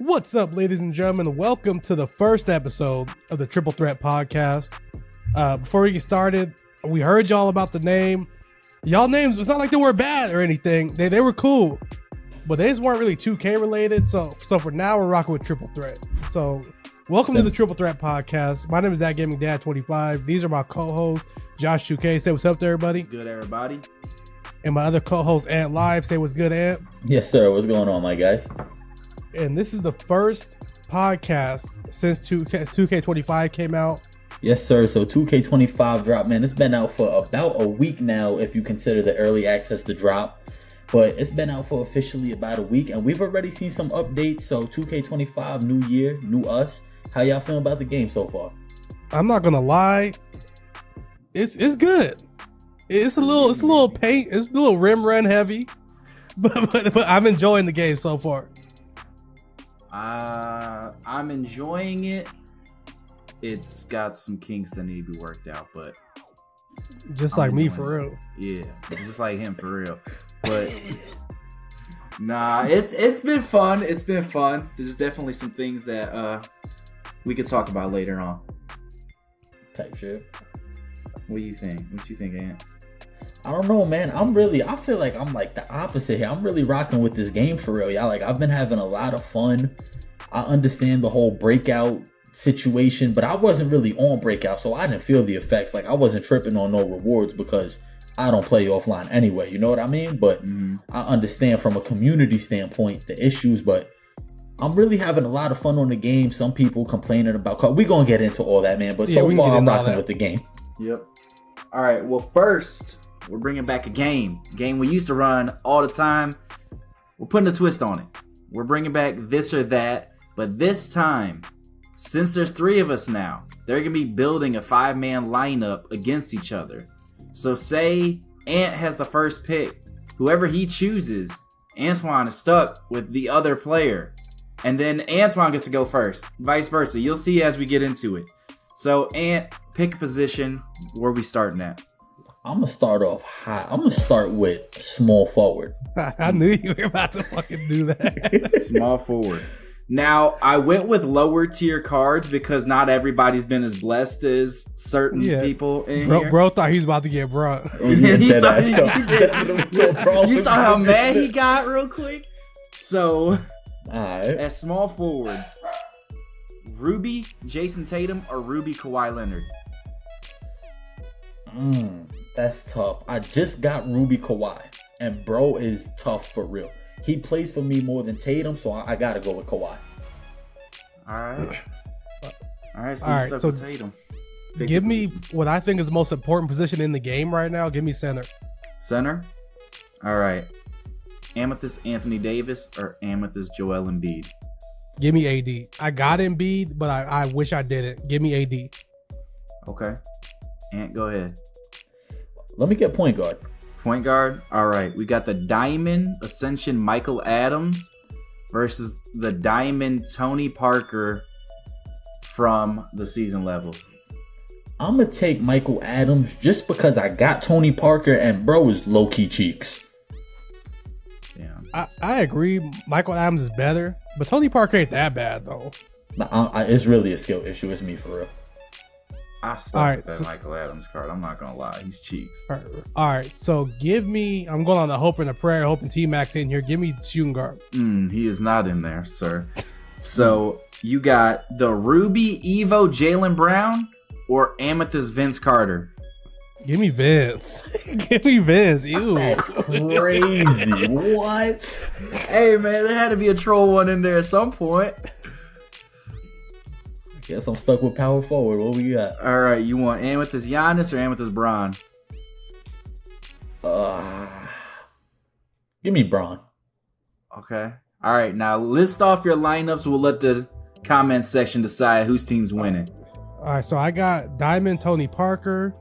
What's up, ladies and gentlemen? Welcome to the first episode of the Triple Threat Podcast. Before we get started, we heard y'all about the name. Y'all names, it's not like they were bad or anything. They were cool, but they just weren't really 2K related. So for now, we're rocking with Triple Threat. So welcome to the Triple Threat Podcast. My name is @GamingDad25. These are my co-hosts, Josh 2K. Say what's up to everybody. What's good, everybody? And my other co-host, Ant Live. Say what's good, Ant. Yes, sir. What's going on, my guys? And this is the first podcast since 2K25 came out. Yes, sir. So 2K25 dropped, man. It's been out for about a week now, if you consider the early access to drop. But it's been out for officially about a week, and we've already seen some updates. So 2K25, new year, new us. How y'all feeling about the game so far? I'm not gonna lie, it's good. It's a little paint, it's a little rim run heavy, but I'm enjoying the game so far. I'm enjoying it. It's got some kinks that need to be worked out, but just like me, for real. Yeah, just like him, for real. But nah, it's been fun. It's been fun. There's definitely some things that we could talk about later on. Type shit. What do you think? What you think, Ant? I don't know, man. I feel like I'm like the opposite here. I'm really rocking with this game for real, y'all. Like, I've been having a lot of fun. I understand the whole breakout situation, but I wasn't really on breakout, so I didn't feel the effects. Like, I wasn't tripping on no rewards because I don't play offline anyway. You know what I mean? But I understand from a community standpoint the issues, but I'm really having a lot of fun on the game. Some people complaining about we're gonna get into all that, man. But so far, I'm rocking with the game. Yep. All right. Well, first, we're bringing back a game we used to run all the time. We're putting a twist on it. We're bringing back this or that, but this time, since there's 3 of us now, they're going to be building a 5-man lineup against each other. So say Ant has the first pick. Whoever he chooses, Antoine is stuck with the other player. And then Antoine gets to go first. Vice versa. You'll see as we get into it. So Ant, pick a position. Where we starting at? I'm going to start off high. I'm going to start with small forward. I knew you were about to fucking do that. Small forward. Now, I went with lower tier cards because not everybody's been as blessed as certain people in here. Bro thought he was about to get brought. You saw how mad he got real quick? So, at small forward, Ruby, Jason Tatum, or Ruby, Kawhi Leonard? That's tough. I just got Ruby Kawhi, and bro is tough for real. He plays for me more than Tatum, so I gotta go with Kawhi. All right. So you stuck with Tatum. Give me what I think is the most important position in the game right now. Give me center. Center? All right. Amethyst Anthony Davis or Amethyst Joel Embiid? Give me AD. I got Embiid, but I wish I didn't. Give me AD. Okay. Ant, go ahead. Let me get point guard. Point guard? All right. We got the Diamond Ascension Michael Adams versus the Diamond Tony Parker from the season levels. I'm going to take Michael Adams just because I got Tony Parker and bro is low-key cheeks. Yeah. I agree. Michael Adams is better, but Tony Parker ain't that bad, though. It's really a skill issue. It's me for real. I suck with that Michael Adams card. I'm not going to lie. He's cheeks. All right. So give me, I'm going on the hope and a prayer, hoping T-Max in here. Give me shooting guard. He is not in there, sir. So you got the Ruby Evo Jaylen Brown or Amethyst Vince Carter? Give me Vince. Give me Vince. Ew. That's crazy. What? Hey, man, there had to be a troll one in there at some point. Guess I'm stuck with power forward. What we got? All right, you want Amethyst Giannis or Amethyst Braun? Give me Braun. Okay. All right, now list off your lineups. We'll let the comment section decide whose team's winning. All right, so I got Diamond Tony Parker,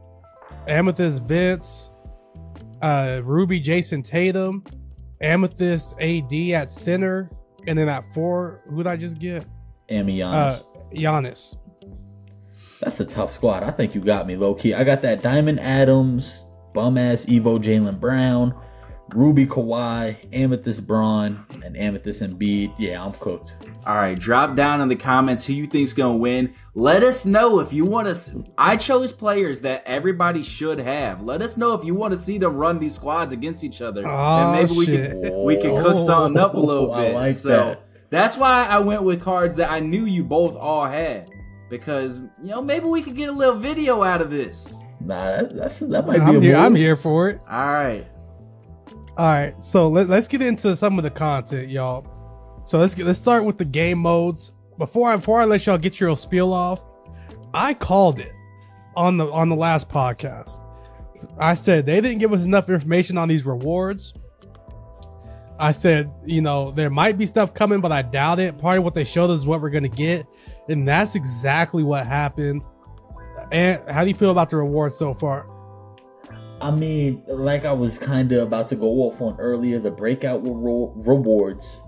Amethyst Vince, Ruby Jason Tatum, Amethyst AD at center, and then at 4, who did I just get? Giannis. Giannis. That's a tough squad. I think you got me low key. I got that Diamond Adams, bum ass Evo Jaylen Brown, Ruby Kawhi, Amethyst Braun, and Amethyst Embiid. Yeah, I'm cooked. All right, drop down in the comments who you think's gonna win. Let us know if you want to. I chose players that everybody should have. Let us know if you want to see them run these squads against each other, and maybe we can cook something up a little bit. I like so that. that's why I went with cards that I knew you both all had, because maybe we could get a little video out of this. Nah, that might be a move. I'm here for it. All right. So let's get into some of the content, y'all. So let's start with the game modes. Before I let y'all get your spiel off, I called it on the last podcast. I said they didn't give us enough information on these rewards. I said, there might be stuff coming, but I doubt it. Probably what they showed us is what we're gonna get, and that's exactly what happened. And how do you feel about the rewards so far? I mean, like I was kind of about to go off on earlier, the breakout rewards,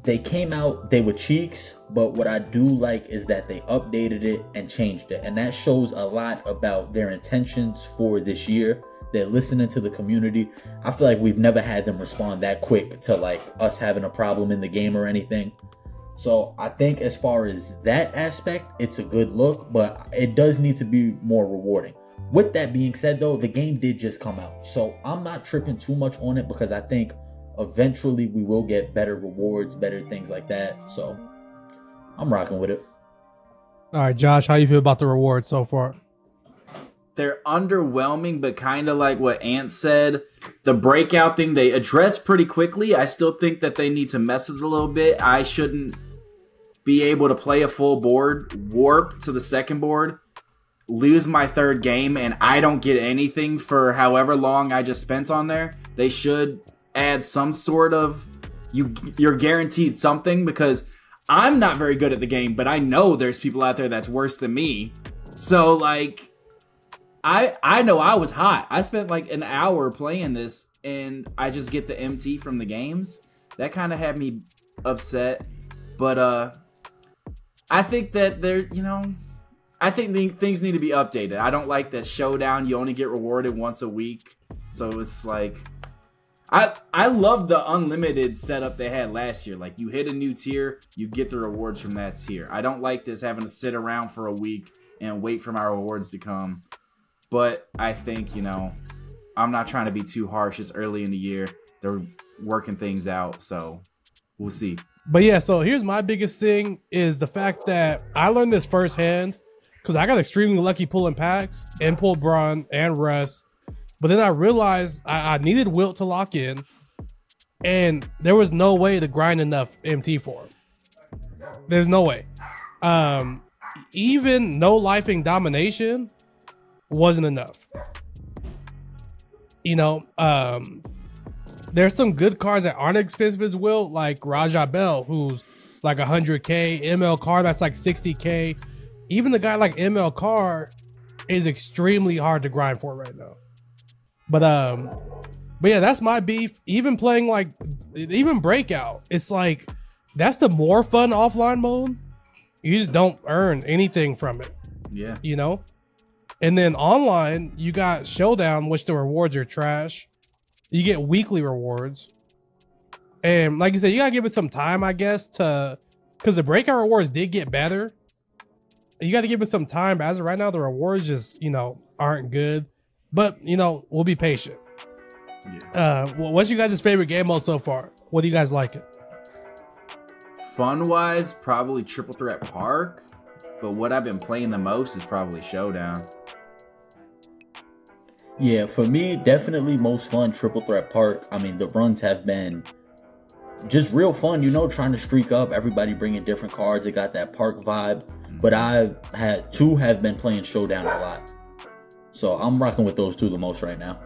they came out, they were cheeks, but what I do like is that they updated it and changed it. And that shows a lot about their intentions for this year. They're listening to the community. I feel like we've never had them respond that quick to like us having a problem in the game or anything. So I think as far as that aspect, it's a good look, but it does need to be more rewarding. With that being said, though, the game did just come out. So I'm not tripping too much on it because I think eventually we will get better rewards, better things like that. So I'm rocking with it. All right, Josh, how you feel about the rewards so far? They're underwhelming, but kind of like what Ant said, the breakout thing they addressed pretty quickly. I still think that they need to mess with it a little bit. I shouldn't be able to play a full board, warp to the second board, lose my third game, and I don't get anything for however long I just spent on there. They should add some sort of, you're guaranteed something, because I'm not very good at the game, but I know there's people out there that's worse than me. So like, I know I was hot. I spent like an hour playing this and I just get the MT from the games. That kind of had me upset. But I think that I think things need to be updated. I don't like that Showdown, you only get rewarded once a week. So it's like, I love the unlimited setup they had last year. Like, you hit a new tier, you get the rewards from that tier. I don't like this having to sit around for a week and wait for my rewards to come. But I think, I'm not trying to be too harsh. It's early in the year. They're working things out, so we'll see. But yeah, so here's my biggest thing is the fact that I learned this firsthand because I got extremely lucky pulling packs and pulled Braun and Russ. But then I realized I needed Wilt to lock in, and there was no way to grind enough MT for him. There's no way. Even no lifing domination wasn't enough. There's some good cards that aren't expensive as Wilt, like Raja Bell, who's like 100k, ML Carr that's like 60k. Even the guy like ML Carr is extremely hard to grind for right now. But yeah, that's my beef. Even playing like, even Breakout, it's like, that's the more fun offline mode. You just don't earn anything from it. Yeah. And then online, you got Showdown, which the rewards are trash. You get weekly rewards. And like you said, you gotta give it some time, I guess, because the Breakout rewards did get better. You gotta give it some time, but as of right now, the rewards just, aren't good. But, we'll be patient. Yeah. What's you guys' favorite game mode so far? What do you guys like it? Fun-wise, probably Triple Threat Park. But what I've been playing the most is probably Showdown. Yeah, for me, definitely most fun Triple Threat Park. I mean, the runs have been just real fun, trying to streak up. Everybody bringing different cards. It got that park vibe. But I have been playing Showdown a lot. So I'm rocking with those two the most right now.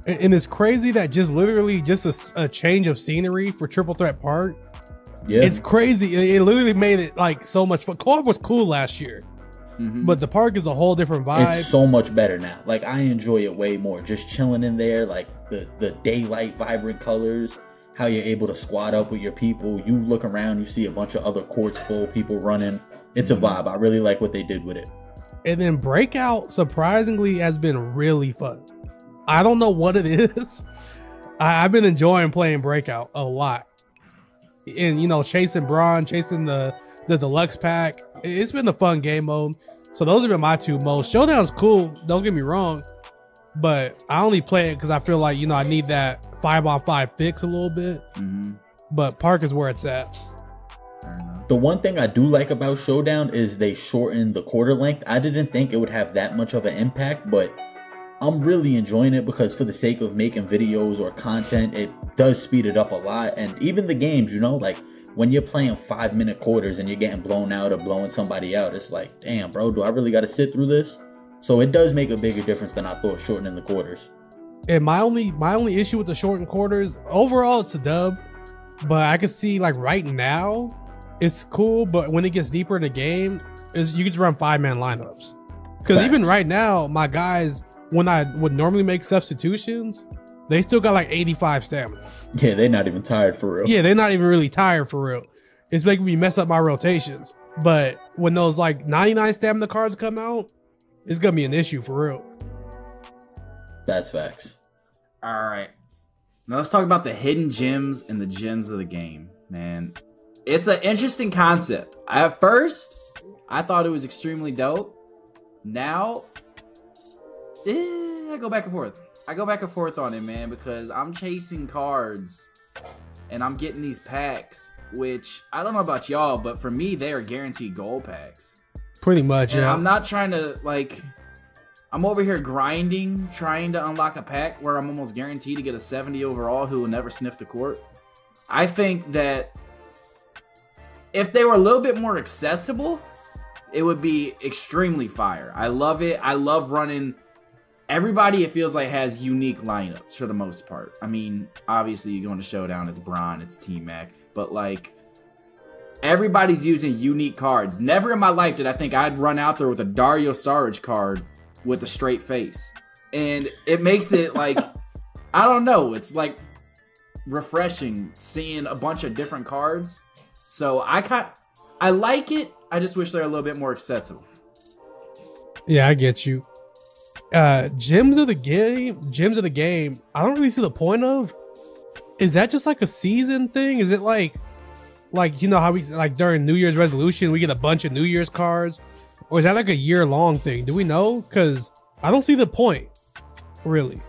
And it's crazy that just literally just a change of scenery for Triple Threat Park. Yeah, it's crazy. It literally made it like so much fun. Co-op was cool last year, but the park is a whole different vibe. It's so much better now. Like, I enjoy it way more. Just chilling in there, like the daylight, vibrant colors. How you're able to squad up with your people. You look around, you see a bunch of other courts full of people running. It's a vibe. I really like what they did with it. And then Breakout, surprisingly, has been really fun. I don't know what it is. I've been enjoying playing Breakout a lot. And, you know, chasing Braun, chasing the deluxe pack. It's been a fun game mode. So those have been my two modes. Showdown's cool, don't get me wrong. But I only play it because I feel like, you know, I need that 5-on-5 fix a little bit. But Park is where it's at. The one thing I do like about Showdown is they shortened the quarter length. I didn't think it would have that much of an impact, but I'm really enjoying it because for the sake of making videos or content, it does speed it up a lot. And even the games, you know, like when you're playing 5-minute quarters and you're getting blown out or blowing somebody out, it's like, damn, bro, do I really got to sit through this? So it does make a bigger difference than I thought, shortening the quarters. And my only issue with the shortened quarters, overall, it's a dub. But I can see, like, right now, it's cool. But when it gets deeper in the game, you can just run 5-man lineups. Because even right now, my guys, when I would normally make substitutions, they still got like 85 stamina. Yeah, they're not even tired for real. Yeah, they're not even really tired for real. It's making me mess up my rotations. But when those like 99 stamina cards come out, it's gonna be an issue for real. That's facts. All right, now let's talk about the hidden gems and the gems of the game, man. It's an interesting concept. At first, I thought it was extremely dope. Now, I go back and forth. I go back and forth on it, man, because I'm chasing cards and I'm getting these packs, which I don't know about y'all, but for me, they are guaranteed gold packs. Pretty much, and yeah. I'm not trying to, like, I'm over here grinding, trying to unlock a pack where I'm almost guaranteed to get a 70 overall who will never sniff the court. I think that if they were a little bit more accessible, it would be extremely fire. I love it. I love running. Everybody, it feels like, has unique lineups for the most part. I mean, obviously, you go into Showdown, it's Braun, it's T-Mac. But, like, everybody's using unique cards. Never in my life did I think I'd run out there with a Dario Saric card with a straight face. And it makes it, like, I don't know. It's, like, refreshing seeing a bunch of different cards. So, I like it. I just wish they're a little bit more accessible. Yeah, I get you. Gems of the game, I don't really see the point of. Is that just like a season thing? Is it like you know how we, like, during New Year's resolution we get a bunch of New Year's cards, or is that like a year-long thing? Do we know? Because I don't see the point, really.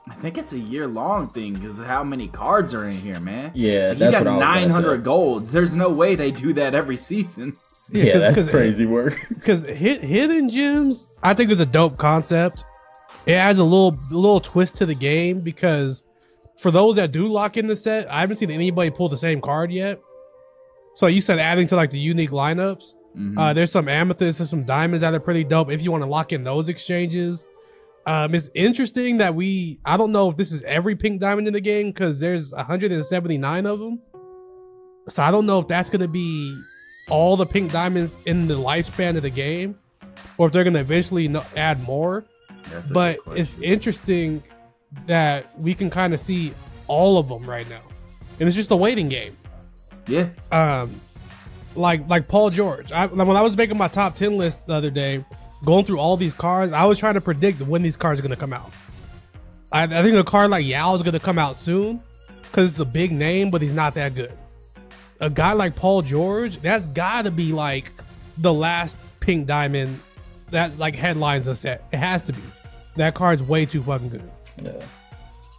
I think it's a year-long thing because of how many cards are in here, man. Yeah, like, that's you got what I was 900 golds. There's no way they do that every season. Yeah, that's crazy work. Because hidden gems, I think, is a dope concept. It adds a little twist to the game, because for those that do lock in the set, I haven't seen anybody pull the same card yet. So you said adding to, like, the unique lineups. There's some amethysts and some diamonds that are pretty dope if you want to lock in those exchanges. It's interesting that I don't know if this is every pink diamond in the game, because there's 179 of them. So I don't know if that's going to be all the pink diamonds in the lifespan of the game, or if they're going to eventually add more. But it's interesting that we can kind of see all of them right now, and it's just a waiting game. Yeah. Like Paul George. When I was making my top 10 list the other day, going through all these cards, I was trying to predict when these cards are going to come out. I think a card like Yao is going to come out soon because it's a big name, but he's not that good. A guy like Paul George, that's got to be like the last pink diamond that, like, headlines a set. It has to be. That card's way too fucking good. Yeah.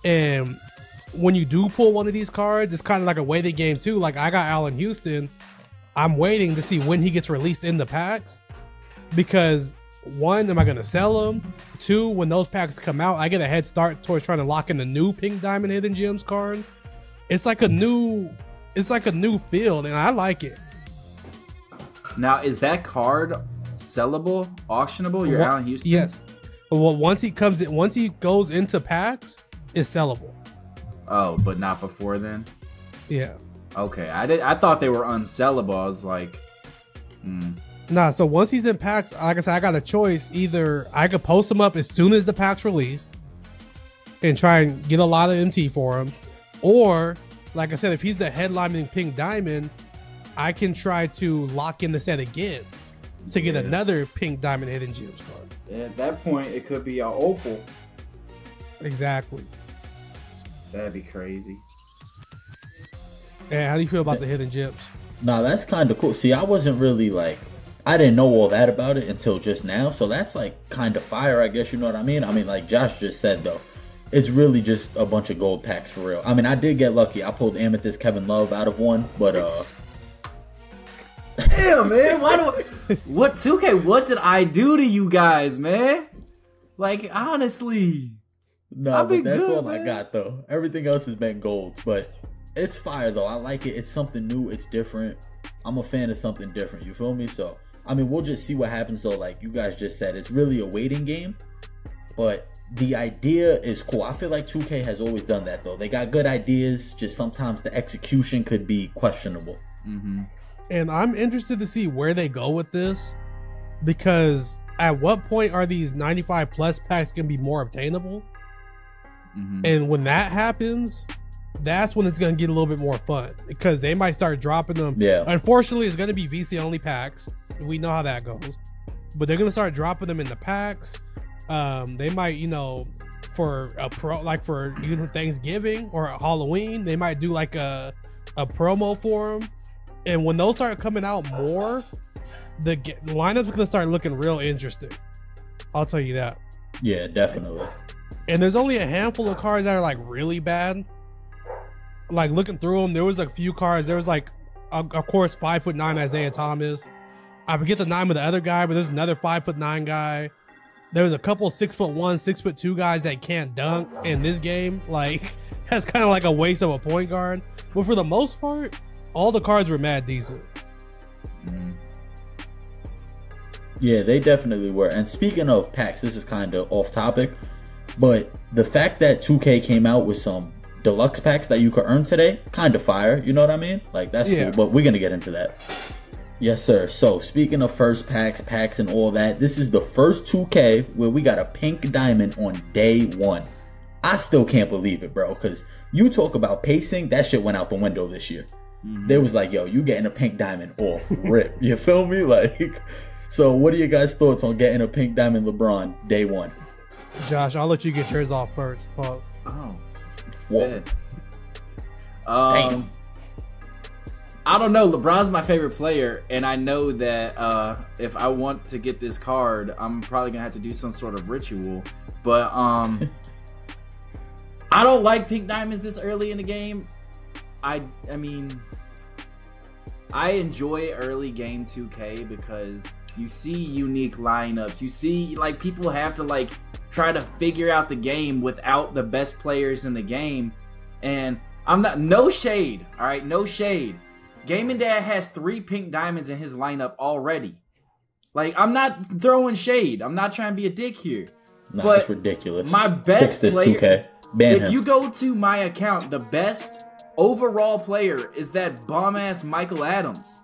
And when you do pull one of these cards, it's kind of like a waiting game too. Like, I got Allen Houston. I'm waiting to see when he gets released in the packs, because one, am I going to sell them? Two, when those packs come out, I get a head start towards trying to lock in the new pink diamond hidden gems card. It's like a new field, and I like it. Now, is that card sellable, auctionable? Your Allen Houston? Yes. Well, once he goes into packs, it's sellable. Oh, but not before then? Yeah. Okay, I thought they were unsellable. I was like, Nah, so once he's in packs, like I said, I got a choice. Either I could post him up as soon as the pack's released and try and get a lot of MT for him, or, like I said, if he's the headlining pink diamond, I can try to lock in the set again to get another pink diamond hidden gems card. At that point, it could be an opal. Exactly. That'd be crazy. And how do you feel about the hidden gems? Nah, that's kind of cool. See, I wasn't really like, I didn't know all that about it until just now. So that's like kind of fire, I guess. You know what I mean? I mean, like Josh just said though, it's really just a bunch of gold packs for real. I mean, I did get lucky. I pulled Amethyst Kevin Love out of one, but damn, man. What 2K? What did I do to you guys, man? Like, honestly. No, but that's good, all man. I got though. Everything else has been golds, but it's fire though. I like it. It's something new. It's different. I'm a fan of something different. You feel me? So, I mean, we'll just see what happens though. Like you guys just said, it's really a waiting game, but the idea is cool. I feel like 2K has always done that though. They got good ideas. Just sometimes the execution could be questionable. Mm-hmm. And I'm interested to see where they go with this, because at what point are these 95 plus packs going to be more obtainable? Mm-hmm. And when that happens, that's when it's going to get a little bit more fun, because they might start dropping them. Yeah. Unfortunately, it's going to be VC only packs. We know how that goes, but they're going to start dropping them in the packs. They might, you know, for a pro, like for either Thanksgiving or Halloween, they might do like a promo for them. And when those start coming out more, the lineup's going to start looking real interesting. I'll tell you that. Yeah, definitely. And there's only a handful of cards that are like really bad. Like looking through them, there was a few cards. There was like, of course, 5'9" Isaiah Thomas. I forget the name of the other guy, but there's another 5'9" guy. There was a couple 6'1", 6'2" guys that can't dunk in this game. Like, that's kind of like a waste of a point guard. But for the most part, all the cards were mad decent. Yeah, they definitely were. And speaking of packs, this is kind of off topic, but the fact that 2K came out with some deluxe packs that you could earn today, kind of fire. You know what I mean? Like, that's cool, but we're going to get into that. Yes, sir. So, speaking of first packs and all that, this is the first 2K where we got a pink diamond on day one. I still can't believe it, bro, because you talk about pacing, that shit went out the window this year. They was like, yo, you getting a pink diamond off rip. You feel me? Like, so what are your guys' thoughts on getting a pink diamond LeBron day one? Josh, I'll let you get yours off first. Pause. Oh. Whoa. Damn. I don't know. LeBron's my favorite player, and I know that if I want to get this card, I'm probably gonna have to do some sort of ritual. But I don't like pink diamonds this early in the game. I mean, I enjoy early game 2K because you see unique lineups. You see, like, people have to like try to figure out the game without the best players in the game. And I'm not, no shade, all right, no shade. Gaming Dad has 3 pink diamonds in his lineup already. Like, I'm not throwing shade. I'm not trying to be a dick here. Nah, but it's ridiculous. My best player, 2K. Ban if him. you go to my account, the best overall player is that bomb-ass Michael Adams.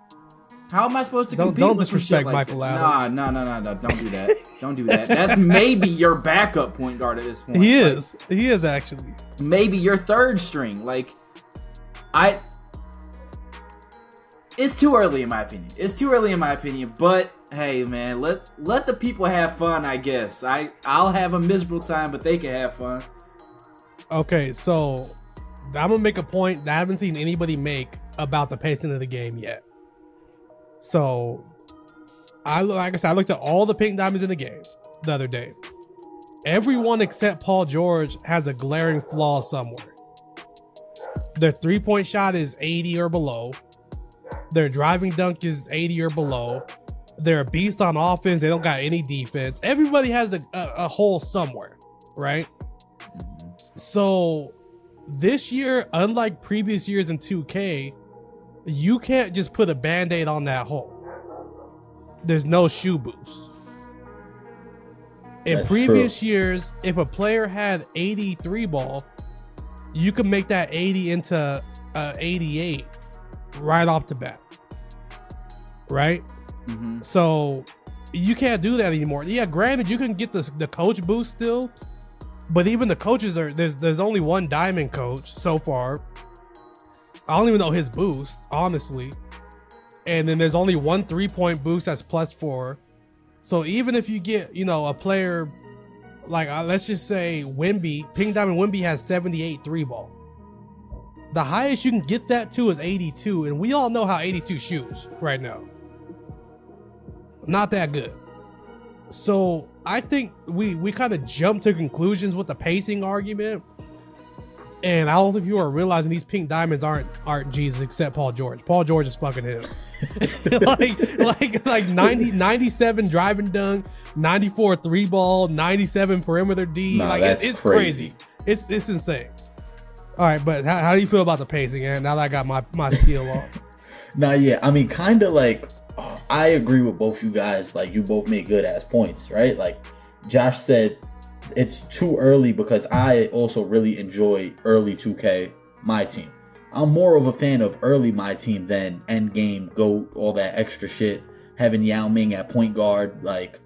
How am I supposed to compete Don't with disrespect like Michael Adams. Nah. Don't do that. Don't do that. That's maybe your backup point guard at this point. He is. He is actually. Maybe your third string. Like, it's too early in my opinion. It's too early in my opinion. But hey, man, let the people have fun. I guess I'll have a miserable time, but they can have fun. Okay, so I'm gonna make a point that I haven't seen anybody make about the pacing of the game yet. So, like I said, I looked at all the pink diamonds in the game the other day. Everyone except Paul George has a glaring flaw somewhere. Their 3-point shot is 80 or below. Their driving dunk is 80 or below. They're a beast on offense. They don't got any defense. Everybody has a hole somewhere, right? So this year, unlike previous years in 2K, you can't just put a band-aid on that hole. There's no shoe boost. In previous years, if a player had 83 ball, you could make that 80 into 88 right off the bat. Right? Mm-hmm. So you can't do that anymore. Yeah, granted, you can get the coach boost still, but even the coaches there's only one diamond coach so far. I don't even know his boost, honestly. And then there's only one 3-point boost that's +4. So even if you get, a player like, let's just say Wemby, Pink Diamond Wemby has 78 3 ball. The highest you can get that to is 82, and we all know how 82 shoots right now. Not that good. So I think we kind of jumped to conclusions with the pacing argument. And I don't think you are realizing these pink diamonds aren't Jesus except Paul George. Paul George is fucking him. like 97 driving dunk, 94 3 ball, 97 perimeter D. Nah, like it's crazy. It's insane. All right, but how do you feel about the pacing? And now that I got my spiel off. Nah, yeah, I mean, kind of like I agree with both you guys. Like, you both made good ass points, right? Like Josh said, it's too early because I also really enjoy early 2K Myteam. I'm more of a fan of early Myteam than endgame, GOAT, all that extra shit. Having Yao Ming at point guard, like,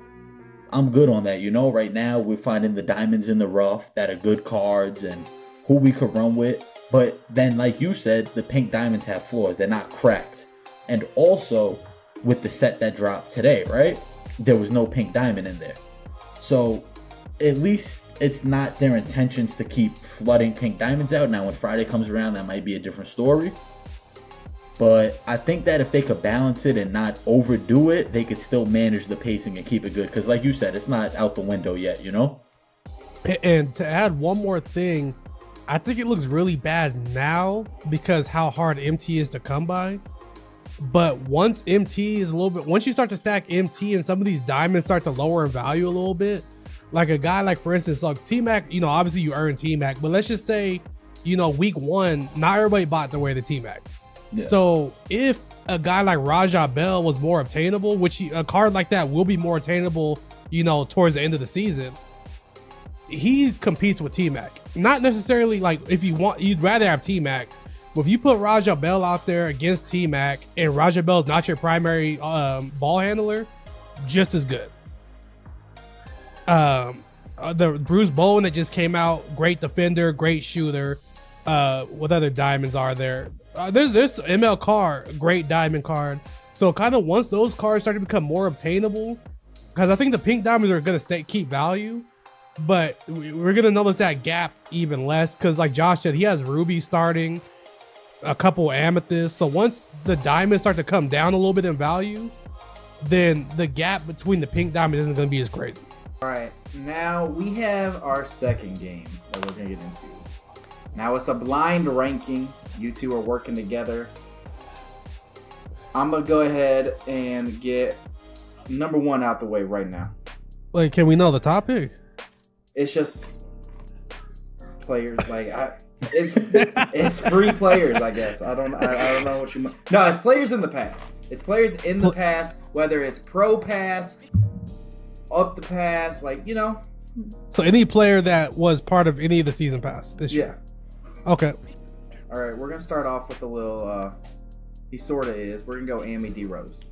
I'm good on that. You know, right now we're finding the diamonds in the rough that are good cards and who we could run with. But then, like you said, the pink diamonds have flaws. They're not cracked. And also, with the set that dropped today, right? There was no pink diamond in there. So at least it's not their intentions to keep flooding pink diamonds out. Now, when Friday comes around, that might be a different story. But I think that if they could balance it and not overdo it, they could still manage the pacing and keep it good. Because like you said, it's not out the window yet, you know? And to add one more thing, I think it looks really bad now because how hard MT is to come by. But once MT is once you start to stack MT and some of these diamonds start to lower in value a little bit, like a guy like, for instance, like T-Mac, you know, obviously you earn T-Mac, but let's just say, you know, week 1, not everybody bought their way to T-Mac. Yeah. So if a guy like Rajah Bell was more obtainable, which a card like that will be more attainable, you know, towards the end of the season, he competes with T-Mac. Not necessarily like if you'd rather have T-Mac, but if you put Rajah Bell out there against T-Mac and Rajah Bell is not your primary ball handler, just as good. The Bruce Bowen that just came out, great defender, great shooter. What other diamonds are there? There's ML card, great diamond card. So kind of once those cards start to become more obtainable, because I think the pink diamonds are going to keep value, but we're going to notice that gap even less because like Josh said, he has Ruby starting, a couple amethysts. So once the diamonds start to come down a little bit in value, then the gap between the pink diamonds isn't going to be as crazy. All right, now we have our second game that we're going to get into. Now it's a blind ranking. You two are working together. I'm going to go ahead and get number 1 out the way right now. Wait, can we know the topic? It's just players. Like it's free players, I guess. I don't know what you mean. No, it's players in the past. It's players in the past, whether it's pro pass, up the pass, like, you know. So any player that was part of any of the season pass this year. Okay. All right, we're gonna start off with a little. He sorta is. We're gonna go Amy D Rose.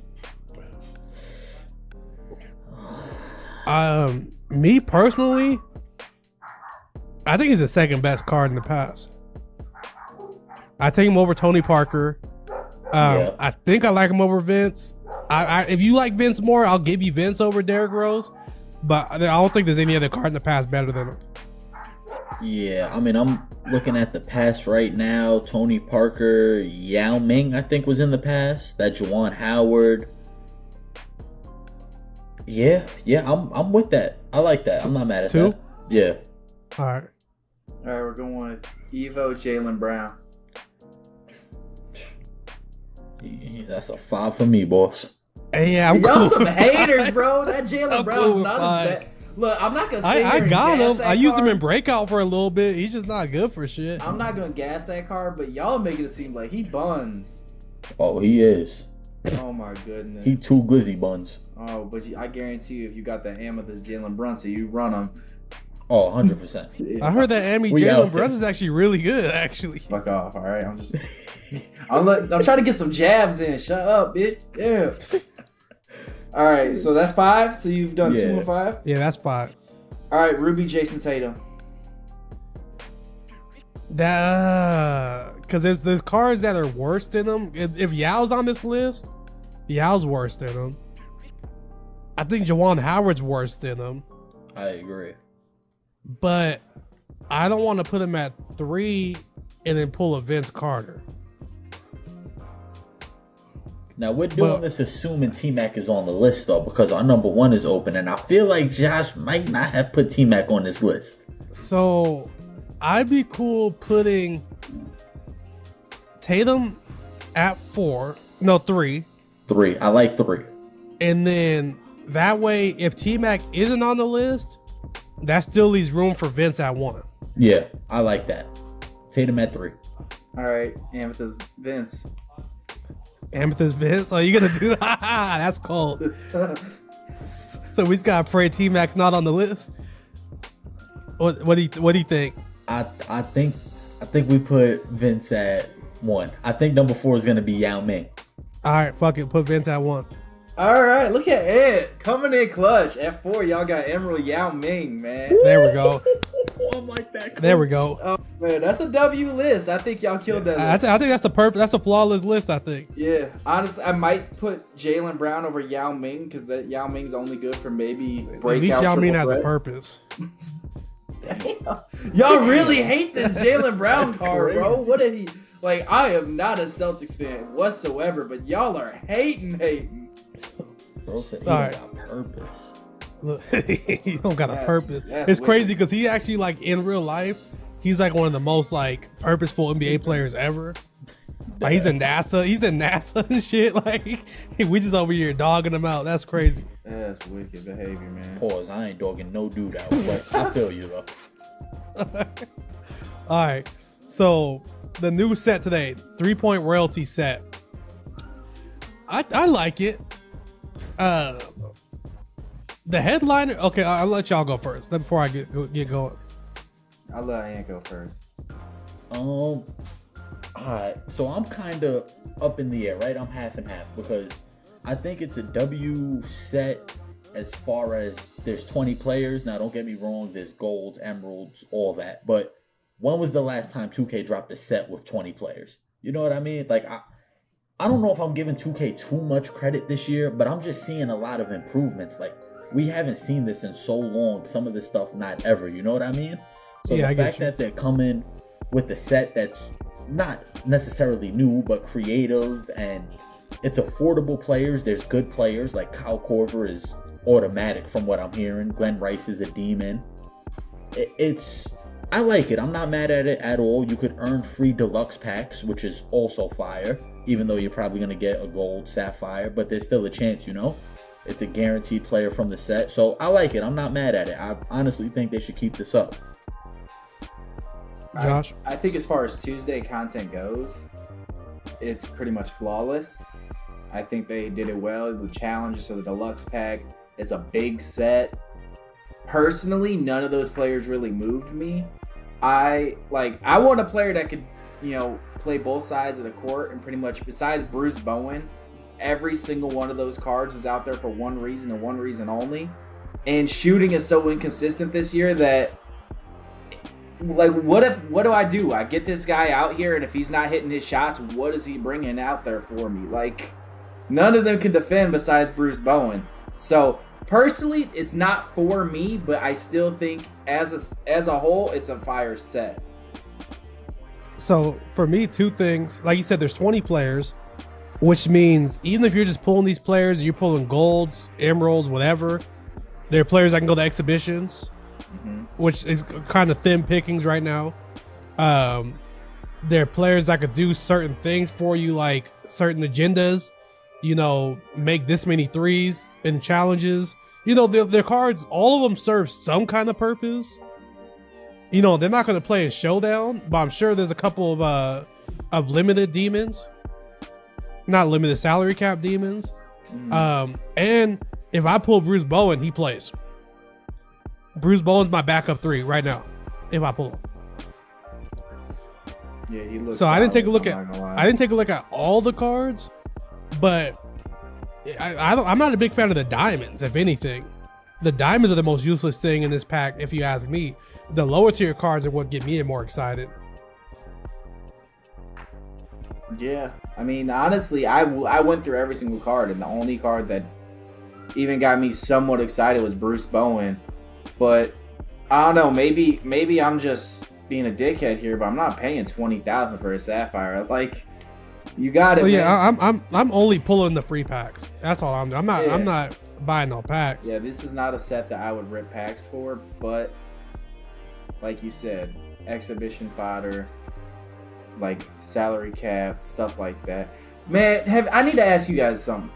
Me personally, I think he's the second best card in the past. I take him over Tony Parker. I think I like him over Vince. If you like Vince more, I'll give you Vince over Derrick Rose. But I don't think there's any other card in the past better than him. Yeah, I mean, I'm looking at the past right now. Tony Parker, Yao Ming, I think, was in the past. That Juwan Howard. Yeah, I'm with that. I like that. I'm not mad at that. Yeah. All right, we're going with Evo Jaylen Brown. Yeah, that's a 5 for me, boss. Hey, yeah, I'm Y'all cool. some haters, bro. That Jaylen Brown's not as bad. Look, I'm not gonna say I got him. I used him in card. breakout for a little bit. He's just not good for shit. I'm not gonna gas that card, but y'all making it seem like he buns. Oh, he is. Oh my goodness. He 2 glizzy buns. Oh, but I guarantee you, if you got the amethyst Jalen Brunson, you run him. Oh, 100%. I heard that Jalen Brunson is actually really good. Actually, fuck off. All right, I'm just. I'm trying to get some jabs in. Shut up, bitch. Yeah. All right, so that's 5. So you've done 2 and 5. Yeah, that's 5. All right, Ruby, Jason Tatum. Because there's cards that are worse than him. If Yao's on this list, Yao's worse than him. I think Juwan Howard's worse than him. I agree. But I don't want to put him at 3 and then pull a Vince Carter. Now we're doing this assuming T-Mac is on the list though, because our number 1 is open, and I feel like Josh might not have put T-Mac on this list. So I'd be cool putting Tatum at 4. No, 3. 3. I like 3. And then that way, if T-Mac isn't on the list, that still leaves room for Vince at 1. Yeah, I like that. Tatum at 3. All right, Amethyst Vince. Amethyst Vince? Oh, you gonna do that? That's cold. So we just gotta pray T-Mac's not on the list. What do you think? I think we put Vince at 1. I think number 4 is gonna be Yao Ming. All right, fuck it. Put Vince at 1. All right, look at it coming in clutch. At 4, y'all got Emerald Yao Ming, man. There we go. I'm like that. Coach. There we go. Oh man, that's a W list. I think y'all killed that. I think that's a flawless list. I think. Yeah, honestly, I might put Jaylen Brown over Yao Ming because that Yao Ming's only good for maybe breakout. At least Yao Ming has threat. a purpose. Damn. Y'all really hate this Jaylen Brown card, bro. What did he like? I am not a Celtics fan whatsoever, but y'all are hating. Bro said he All right. got purpose. Look, he don't got a purpose. That's It's crazy wicked. because he actually like in real life, he's like one of the most like purposeful NBA players ever. Like he's in NASA. He's in NASA and shit. Like we just over here dogging him out. That's crazy. That's wicked behavior, man. Pause. I ain't dogging no dude out, but I feel you though. All right. So the new set today, 3-point royalty set. I like it. The headliner. Okay, I'll let y'all go first. Then before I get going. I'll let Ant go first. All right. So I'm kind of up in the air, right? I'm half and half because I think it's a W set as far as there's 20 players. Now, don't get me wrong. There's golds, emeralds, all that. But when was the last time 2K dropped a set with 20 players? You know what I mean? Like, I don't know if I'm giving 2K too much credit this year, but I'm just seeing a lot of improvements. Like, we haven't seen this in so long. Some of this stuff, not ever. You know what I mean? So Yeah, the fact that they're coming with a set that's not necessarily new, but creative, and it's affordable players. There's good players. Like Kyle Korver is automatic from what I'm hearing. Glenn Rice is a demon. I like it. I'm not mad at it at all. You could earn free deluxe packs, which is also fire, even though you're probably going to get a gold sapphire, but there's still a chance, you know? It's a guaranteed player from the set. So I like it. I'm not mad at it. I honestly think they should keep this up. Josh? I think as far as Tuesday content goes, it's pretty much flawless. I think they did it well. The challenges, so the deluxe pack, it's a big set. Personally, none of those players really moved me. I want a player that could, play both sides of the court, and pretty much besides Bruce Bowen, every single one of those cards was out there for one reason and one reason only. And shooting is so inconsistent this year that, like, what do I do? I get this guy out here, and if he's not hitting his shots, what is he bringing out there for me? Like, none of them can defend besides Bruce Bowen. So personally, it's not for me, but I still think as a whole, it's a fire set. So for me, two things. Like you said, there's 20 players, which means even if you're just pulling these players, you're pulling golds, emeralds, whatever, there are players that can go to exhibitions, which is kind of thin pickings right now. There are players that could do certain things for you, like certain agendas, make this many threes in challenges. Their cards, all of them serve some kind of purpose. They're not going to play in Showdown, but I'm sure there's a couple of limited demons. Not limited salary cap demons. And if I pull Bruce Bowen, he plays. Bruce Bowen's my backup 3 right now, if I pull him. Yeah, he looks. So I didn't take a look at at all the cards, but I'm not a big fan of the diamonds. If anything, the diamonds are the most useless thing in this pack, if you ask me. The lower tier cards are what get me more excited. Yeah, I mean, honestly, I went through every single card, and the only card that even got me somewhat excited was Bruce Bowen. But I don't know, maybe I'm just being a dickhead here, but I'm not paying $20,000 for a Sapphire. Like, you got it. Well, yeah, man. I'm only pulling the free packs. That's all I'm doing. I'm not buying no packs. Yeah, this is not a set that I would rip packs for, but like you said, exhibition fodder, like salary cap, stuff like that. Man, I need to ask you guys something,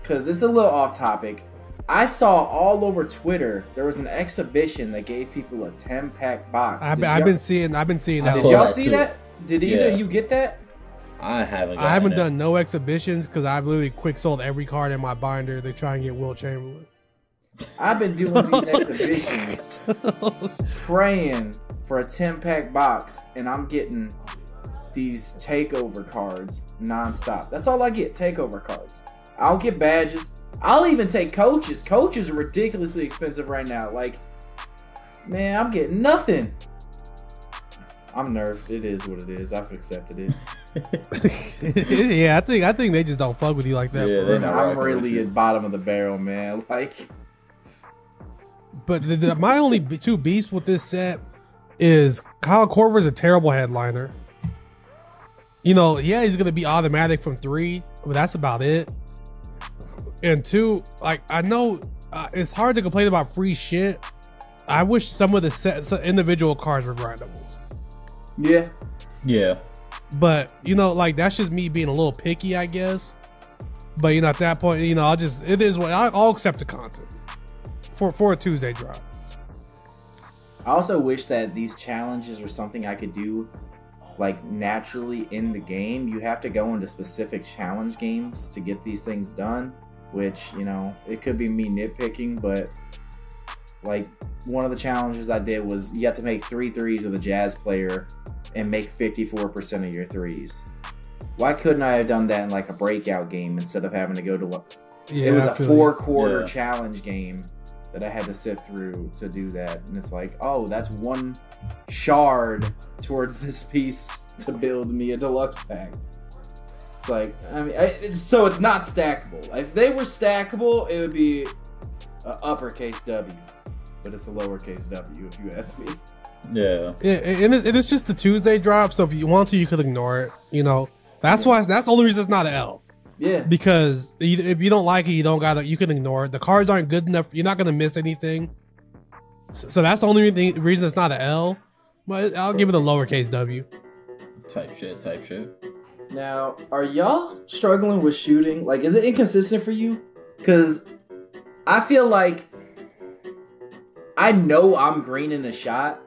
because it's a little off topic. I saw all over Twitter there was an exhibition that gave people a 10-pack box. I've been seeing that. Did y'all see that? Did either of you get that? I haven't. I haven't done no exhibitions because I've literally quick sold every card in my binder. They try and get Wilt Chamberlain. I've been doing these exhibitions, praying for a 10-pack box, and I'm getting these takeover cards nonstop. That's all I get, takeover cards. I'll get badges. I'll even take coaches. Coaches are ridiculously expensive right now. Like, man, I'm getting nothing. I'm nerfed. It is what it is. I've accepted it. Yeah, I think they just don't fuck with you like that. Yeah, I'm really at bottom of the barrel, man. Like, but my only two beefs with this set is Kyle Korver's a terrible headliner. You know, yeah, he's gonna be automatic from 3, but that's about it. And 2, like, I know it's hard to complain about free shit. I wish some of the sets, individual cards were grindable. yeah. Yeah. But, you know, like, that's just me being a little picky, I guess. But, you know, at that point, you know, I'll accept the content for a Tuesday drop. I also wish that these challenges were something I could do, like, naturally in the game. You have to go into specific challenge games to get these things done, which, you know, it could be me nitpicking, but, like, one of the challenges I did was you have to make 3 threes with a Jazz player and make 54% of your threes. Why couldn't I have done that in, like, a breakout game instead of having to go to what? Yeah, it was a 4-quarter Yeah. challenge game that I had to sit through to do that. And it's like, oh, that's one shard towards this piece to build me a deluxe pack. It's like, I mean, so it's not stackable. If they were stackable, it would be an uppercase W, but it's a lowercase W if you ask me. Yeah. And it's just the Tuesday drop, so if you want to, you could ignore it. You know, that's why. That's the only reason it's not an L. Yeah. Because if you don't like it, you can ignore it. The cards aren't good enough. You're not gonna miss anything. So that's the only reason it's not an L. But I'll give it a lowercase W. Type shit. Now, are y'all struggling with shooting? Like, is it inconsistent for you? Because I feel like I know I'm greening a shot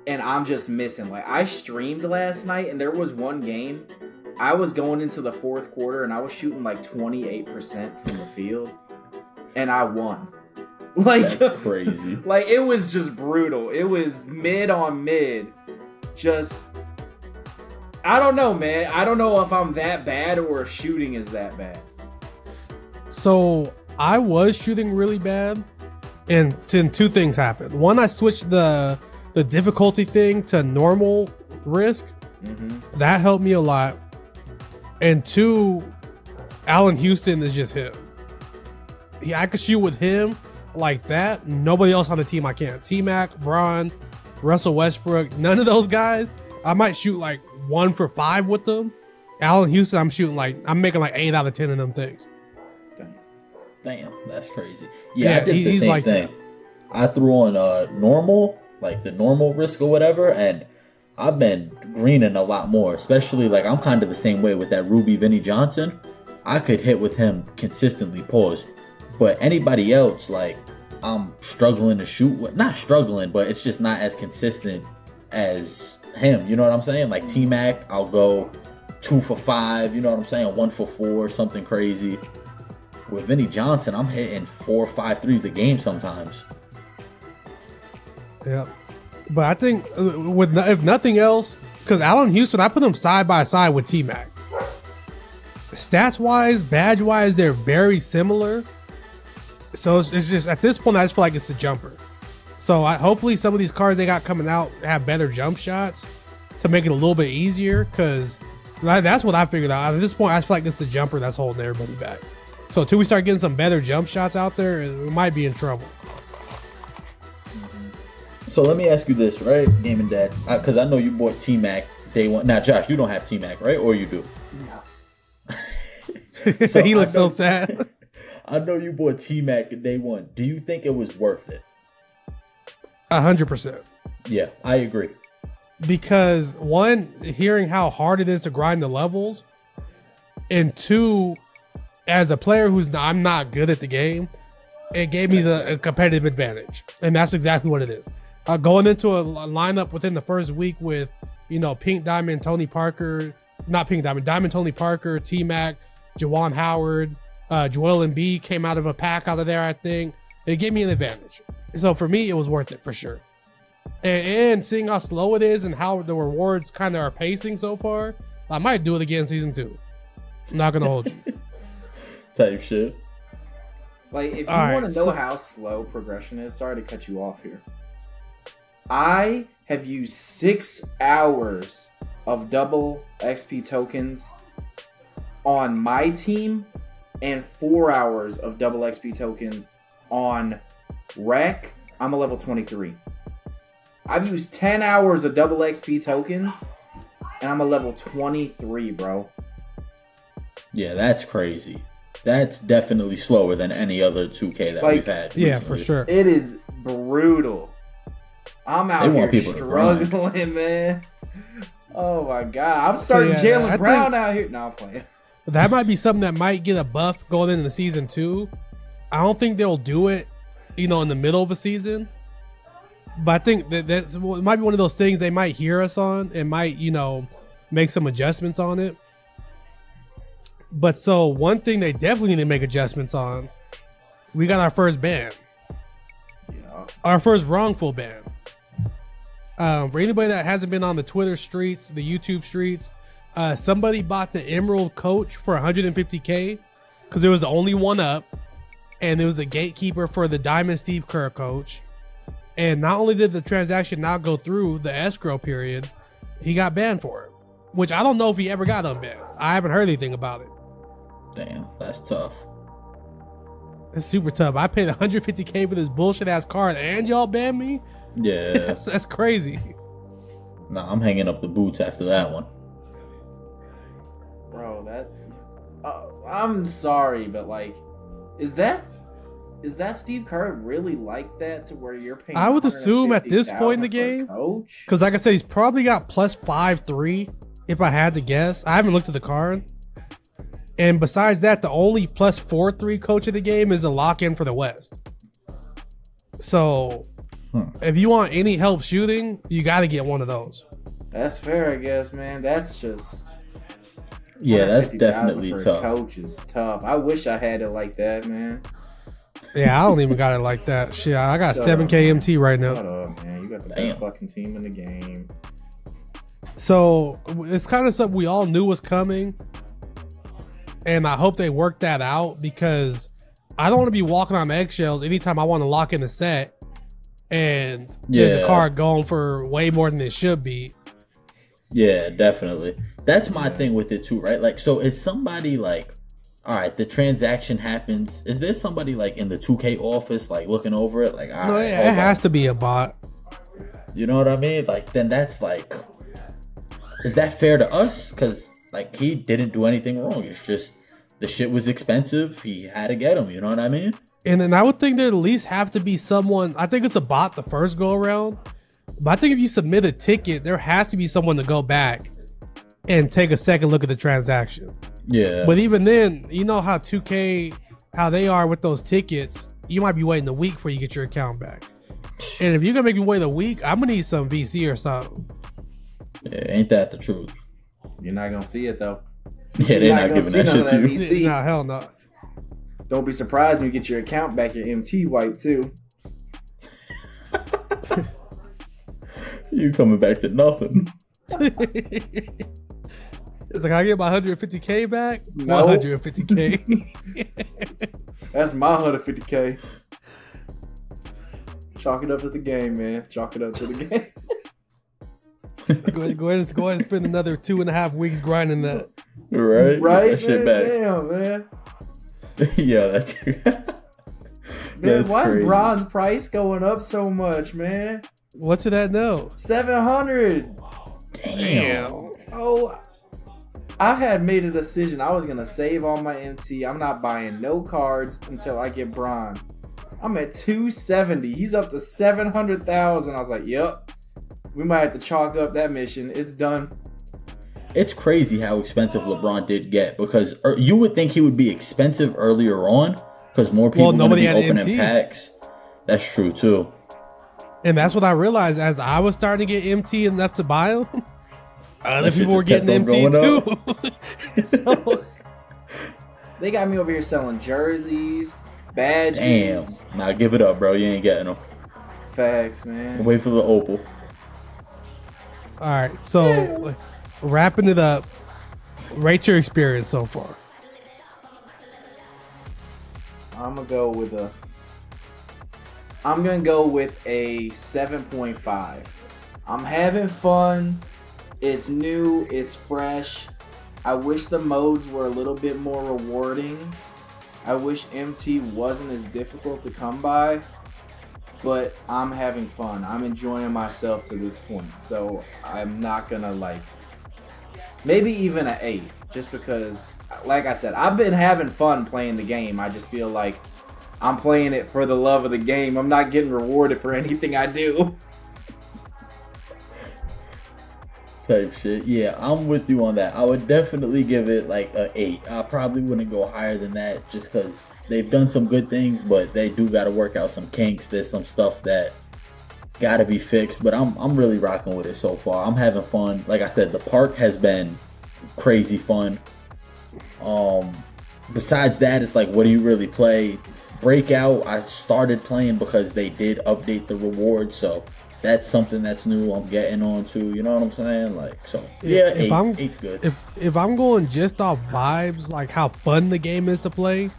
and I'm just missing. Like, I streamed last night and there was one game I was going into the 4th quarter and I was shooting like 28% from the field and I won. Like, that's crazy. Like, it was just brutal. It was mid on mid. Just, I don't know, man. I don't know if I'm that bad or if shooting is that bad. So I was shooting really bad, and then 2 things happened. One, I switched the difficulty thing to normal risk. Mm-hmm. That helped me a lot. And 2, Allen Houston is just him. I could shoot with him like that. Nobody else on the team I can't. T-Mac, Bron, Russell Westbrook, none of those guys. I might shoot like 1 for 5 with them. Allen Houston, I'm making like 8 out of 10 of them things. Damn, that's crazy. Yeah, I did the he's same like thing. that. I threw on normal, like the normal risk or whatever, and I've been greening a lot more. Especially, like, I'm kind of the same way with that Ruby Vinnie Johnson. I could hit with him consistently, pause. But anybody else, like, I'm struggling to shoot with. Not struggling, but it's just not as consistent as him. You know what I'm saying? Like T-Mac, I'll go 2 for 5. You know what I'm saying? 1 for 4, something crazy. With Vinnie Johnson, I'm hitting 4 or 5 threes a game sometimes. Yeah, but I think if nothing else, because Allen Houston, I put him side by side with T-Mac. Stats wise, badge wise, they're very similar. So it's just at this point, I just feel like it's the jumper. So hopefully some of these cards they got coming out have better jump shots to make it a little bit easier. Because that's what I figured out. At this point, I feel like it's the jumper that's holding everybody back. So until we start getting some better jump shots out there, we might be in trouble. So let me ask you this, right, Gaming Dad? Because I know you bought T-Mac day one. Now, Josh, you don't have T-Mac, right? Or you do? No. So he looks so sad. I know you bought T-Mac day one. Do you think it was worth it? 100%. Yeah, I agree. Because one, hearing how hard it is to grind the levels, and two, as a player I'm not good at the game, it gave me the competitive advantage, and that's exactly what it is. Going into a lineup within the first week with, Pink Diamond, Tony Parker, not Pink Diamond, Diamond Tony Parker, T-Mac, Juwan Howard, Joel Embiid came out of a pack out of there, I think. It gave me an advantage. So for me, it was worth it for sure. And seeing how slow it is and how the rewards kind of are pacing so far, I might do it again season 2. I'm not going to hold you. Type shit. Like, if you want to know how slow progression is, sorry to cut you off here. I have used 6 hours of double XP tokens on Myteam and 4 hours of double XP tokens on Rec. I'm a level 23. I've used 10 hours of double XP tokens and I'm a level 23, bro. Yeah, that's crazy. That's definitely slower than any other 2K that we've had. Yeah, recently. for sure. It is brutal. I'm out here struggling, man. Oh my god. I'm starting Jalen Brown out here. No, I'm playing. That might be something that might get a buff going into the season 2. I don't think they'll do it, in the middle of a season. But I think it might be one of those things they might hear us on and might, make some adjustments on it. But so one thing they definitely need to make adjustments on, we got our first ban. Yeah. Our first wrongful ban. For anybody that hasn't been on the Twitter streets, the YouTube streets, somebody bought the Emerald Coach for 150K because there was the only one up, and it was the gatekeeper for the Diamond Steve Kerr Coach. And not only did the transaction not go through the escrow period, he got banned for it, which I don't know if he ever got unbanned. I haven't heard anything about it. Damn, that's tough. It's super tough. I paid 150K for this bullshit ass card and y'all banned me? Yeah. That's crazy. Nah, I'm hanging up the boots after that one. Bro, I'm sorry, but like, is that Steve Kerr really like that to where you're paying? I would assume at this point in the game, because like I said, he's probably got plus 5-3 if I had to guess. I haven't looked at the card. And besides that, the only plus 4-3 coach of the game is a lock-in for the West. So if you want any help shooting, you got to get one of those. That's fair, I guess, man. That's just... Yeah, that's definitely tough. Coach is tough. I wish I had it like that, man. Yeah, I don't even got it like that. Shit, I got 7K MT right now. Shut up, man. You got the best fucking team in the game. So it's kind of something we all knew was coming. And I hope they work that out, because I don't want to be walking on eggshells anytime I want to lock in a set and there's a card going for way more than it should be. Yeah, definitely. That's my thing with it too, right? Like, so is somebody like, all right, the transaction happens. Is there somebody like in the 2K office like looking over it? Like, all no, right, it has to be a bot. You know what I mean? Like, then that's like, is that fair to us? Because like, he didn't do anything wrong. It's just the shit was expensive. He had to get them. You know what I mean? And then I would think there at least have to be someone. I think it's a bot the first go around. But I think if you submit a ticket, there has to be someone to go back and take a second look at the transaction. Yeah. But even then, you know how 2K, how they are with those tickets, you might be waiting a week before you get your account back. And if you're going to make me wait a week, I'm going to need some VC or something. Yeah, ain't that the truth? You're not gonna see it though. Yeah, they're not giving that shit to you. Nah, hell no. Don't be surprised when you get your account back, your MT wiped too. You coming back to nothing. It's like, I get my 150K back? No. 150K. That's my 150K. Chalk it up to the game, man. Chalk it up to the game. Go ahead and spend another 2.5 weeks grinding that. Right? Right, that shit man? Back. Damn, man. Yeah, that's man, why is bronze price going up so much, man? What's that note? 700. Damn. Oh, I had made a decision. I was gonna save all my MT. I'm not buying no cards until I get Bron. I'm at 270. He's up to 700,000. I was like, yep. We might have to chalk up that mission. It's done. It's crazy how expensive LeBron did get, because you would think he would be expensive earlier on because more people nobody be had opening MT. packs. That's true too. And that's what I realized as I was starting to get MT enough to buy them. Other That shit people were just kept getting on MT going too. So, They got me over here selling jerseys, badges. Damn. Nah, give it up, bro. You ain't getting them. Facts, man. Wait for the opal. all right, so wrapping it up, rate your experience so far. I'm gonna go with a 7.5. I'm having fun. It's new. It's fresh. I wish the modes were a little bit more rewarding. I wish MT wasn't as difficult to come by. But I'm having fun. I'm enjoying myself to this point. So I'm not gonna maybe even an 8. Just because, like I said, I've been having fun playing the game. I just feel like I'm playing it for the love of the game. I'm not getting rewarded for anything I do. Type shit. Yeah, I'm with you on that. I would definitely give it like a 8. I probably wouldn't go higher than that just because they've done some good things, but they do got to work out some kinks. There's some stuff that got to be fixed, but I'm really rocking with it so far. I'm having fun. Like I said, the park has been crazy fun. Besides that, it's like, what do you really play? Breakout, I started playing because they did update the rewards, so that's something that's new I'm getting on to, you know what I'm saying? Like, so yeah, If I'm- 8's good. If I'm going just off vibes, like how fun the game is to play,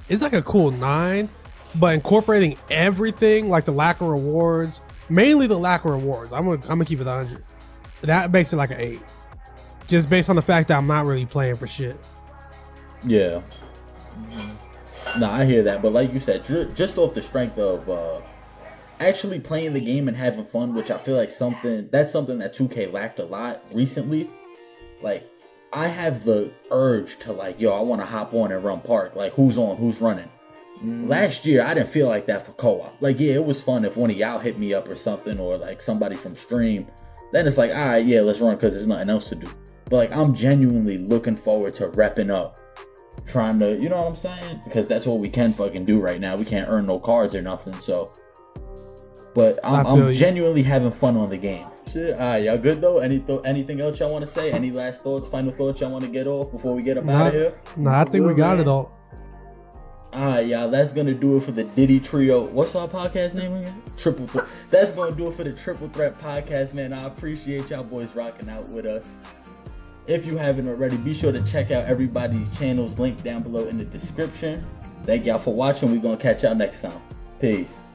it's like a cool 9. But incorporating everything, like the lack of rewards, mainly the lack of rewards, I'm gonna keep it 100. That makes it like an 8, just based on the fact that I'm not really playing for shit. Yeah. Nah, I hear that, but like you said, just off the strength of actually playing the game and having fun, which I feel like that's something that 2K lacked a lot recently. Like, I have the urge to like, yo, I want to hop on and run park. Like, who's on, who's running? Last year, I didn't feel like that for co-op. Like, yeah, it was fun if one of y'all hit me up or something, or like somebody from stream. Then it's like, all right, yeah, let's run because there's nothing else to do. But like, I'm genuinely looking forward to repping up, trying to, you know what I'm saying? Because that's what we can fucking do right now. We can't earn no cards or nothing, so. But I'm genuinely having fun on the game. Shit, all right, y'all good though? Anything else y'all want to say? Any last thoughts, final thoughts y'all want to get off before we get up out of here? Nah, I think we got it all. Alright, y'all, that's gonna do it for the Diddy Trio. What's our podcast name again? Triple Threat. That's gonna do it for the Triple Threat podcast, man. I appreciate y'all boys rocking out with us. If you haven't already, be sure to check out everybody's channels linked down below in the description. Thank y'all for watching. We're gonna catch y'all next time. Peace.